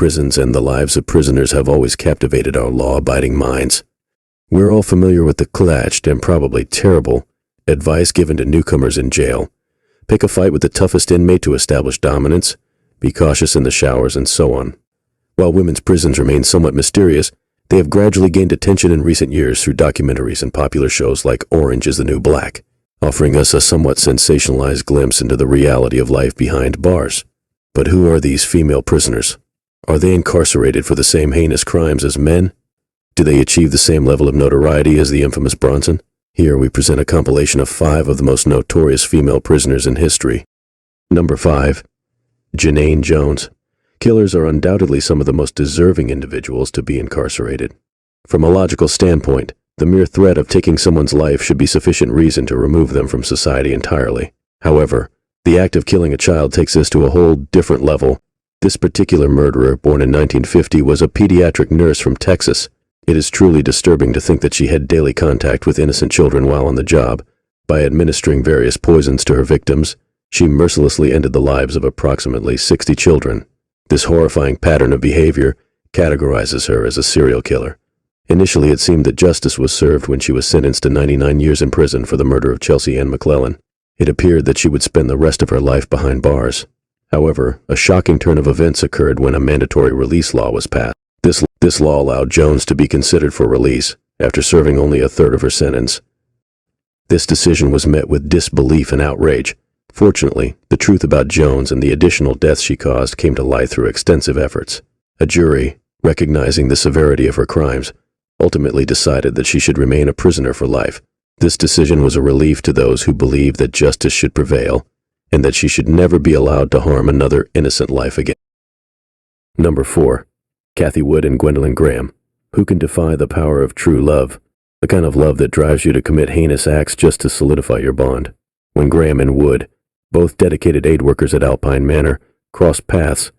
Prisons and the lives of prisoners have always captivated our law-abiding minds. We're all familiar with the clutched and probably terrible advice given to newcomers in jail. Pick a fight with the toughest inmate to establish dominance, be cautious in the showers, and so on. While women's prisons remain somewhat mysterious, they have gradually gained attention in recent years through documentaries and popular shows like Orange is the New Black, offering us a somewhat sensationalized glimpse into the reality of life behind bars. But who are these female prisoners? Are they incarcerated for the same heinous crimes as men? Do they achieve the same level of notoriety as the infamous Bronson? Here we present a compilation of 5 of the most notorious female prisoners in history. Number 5. Janine Jones. Killers are undoubtedly some of the most deserving individuals to be incarcerated. From a logical standpoint, the mere threat of taking someone's life should be sufficient reason to remove them from society entirely. However, the act of killing a child takes this to a whole different level. This particular murderer, born in 1950, was a pediatric nurse from Texas. It is truly disturbing to think that she had daily contact with innocent children while on the job. By administering various poisons to her victims, she mercilessly ended the lives of approximately 60 children. This horrifying pattern of behavior categorizes her as a serial killer. Initially, it seemed that justice was served when she was sentenced to 99 years in prison for the murder of Chelsea Ann McClellan. It appeared that she would spend the rest of her life behind bars. However, a shocking turn of events occurred when a mandatory release law was passed. This law allowed Jones to be considered for release after serving only a third of her sentence. This decision was met with disbelief and outrage. Fortunately, the truth about Jones and the additional deaths she caused came to light through extensive efforts. A jury, recognizing the severity of her crimes, ultimately decided that she should remain a prisoner for life. This decision was a relief to those who believed that justice should prevail and that she should never be allowed to harm another innocent life again. Number 4. Kathy Wood and Gwendolyn Graham. Who can defy the power of true love? The kind of love that drives you to commit heinous acts just to solidify your bond. When Graham and Wood, both dedicated aid workers at Alpine Manor, crossed paths,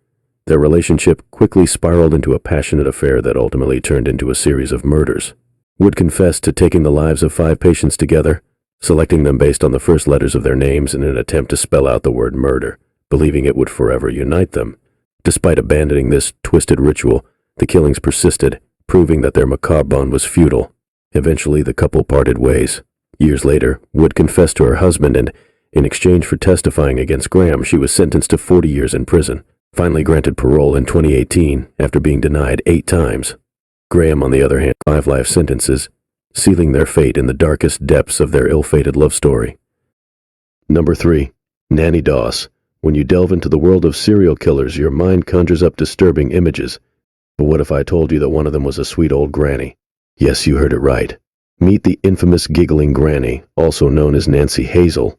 their relationship quickly spiraled into a passionate affair that ultimately turned into a series of murders. Wood confessed to taking the lives of 5 patients together, selecting them based on the first letters of their names in an attempt to spell out the word murder, believing it would forever unite them. Despite abandoning this twisted ritual, the killings persisted, proving that their macabre bond was futile. Eventually, the couple parted ways. Years later, Wood confessed to her husband, and in exchange for testifying against Graham, she was sentenced to 40 years in prison, finally granted parole in 2018 after being denied 8 times. Graham, on the other hand, 5 life sentences, sealing their fate in the darkest depths of their ill-fated love story. Number 3. Nanny Doss. When you delve into the world of serial killers, your mind conjures up disturbing images. But what if I told you that one of them was a sweet old granny? Yes, you heard it right. Meet the infamous giggling granny, also known as Nancy Hazel.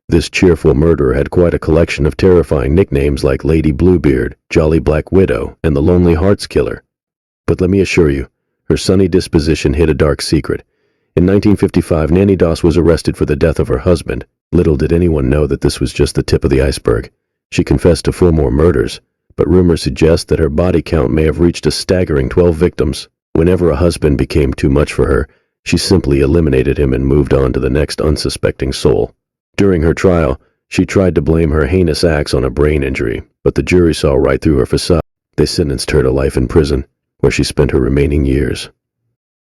This cheerful murderer had quite a collection of terrifying nicknames like Lady Bluebeard, Jolly Black Widow, and the Lonely Hearts Killer. But let me assure you, her sunny disposition hid a dark secret. In 1955, Nanny Doss was arrested for the death of her husband. Little did anyone know that this was just the tip of the iceberg. She confessed to 4 more murders, but rumors suggest that her body count may have reached a staggering 12 victims. Whenever a husband became too much for her, she simply eliminated him and moved on to the next unsuspecting soul. During her trial, she tried to blame her heinous acts on a brain injury, but the jury saw right through her facade. They sentenced her to life in prison, where she spent her remaining years.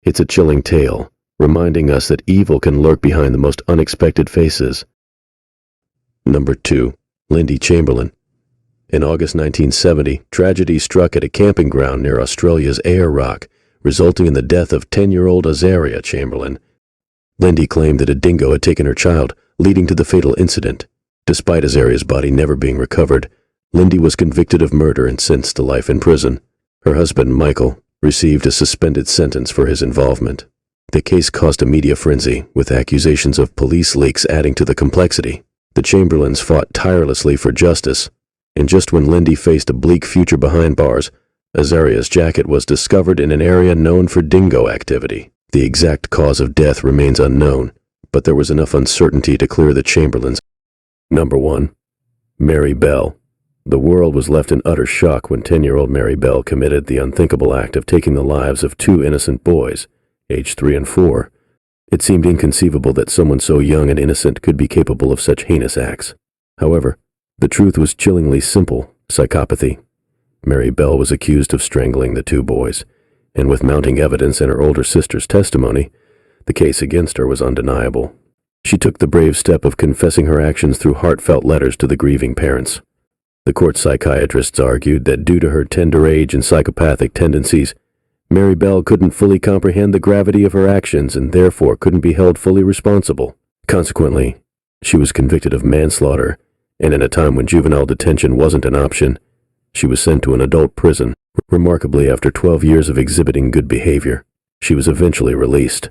It's a chilling tale, reminding us that evil can lurk behind the most unexpected faces. Number 2. Lindy Chamberlain. In August 1970, tragedy struck at a camping ground near Australia's Ayr Rock, resulting in the death of 10-year-old Azaria Chamberlain. Lindy claimed that a dingo had taken her child, leading to the fatal incident. Despite Azaria's body never being recovered, Lindy was convicted of murder and sentenced to life in prison. Her husband, Michael, received a suspended sentence for his involvement. The case caused a media frenzy, with accusations of police leaks adding to the complexity. The Chamberlains fought tirelessly for justice, and just when Lindy faced a bleak future behind bars, Azaria's jacket was discovered in an area known for dingo activity. The exact cause of death remains unknown, but there was enough uncertainty to clear the Chamberlains. Number 1. Mary Bell. The world was left in utter shock when 10-year-old Mary Bell committed the unthinkable act of taking the lives of 2 innocent boys, aged 3 and 4. It seemed inconceivable that someone so young and innocent could be capable of such heinous acts. However, the truth was chillingly simple: psychopathy. Mary Bell was accused of strangling the two boys, and with mounting evidence and her older sister's testimony, the case against her was undeniable. She took the brave step of confessing her actions through heartfelt letters to the grieving parents. The court psychiatrists argued that due to her tender age and psychopathic tendencies, Mary Bell couldn't fully comprehend the gravity of her actions and therefore couldn't be held fully responsible. Consequently, she was convicted of manslaughter, and in a time when juvenile detention wasn't an option, she was sent to an adult prison. Remarkably, after 12 years of exhibiting good behavior, she was eventually released.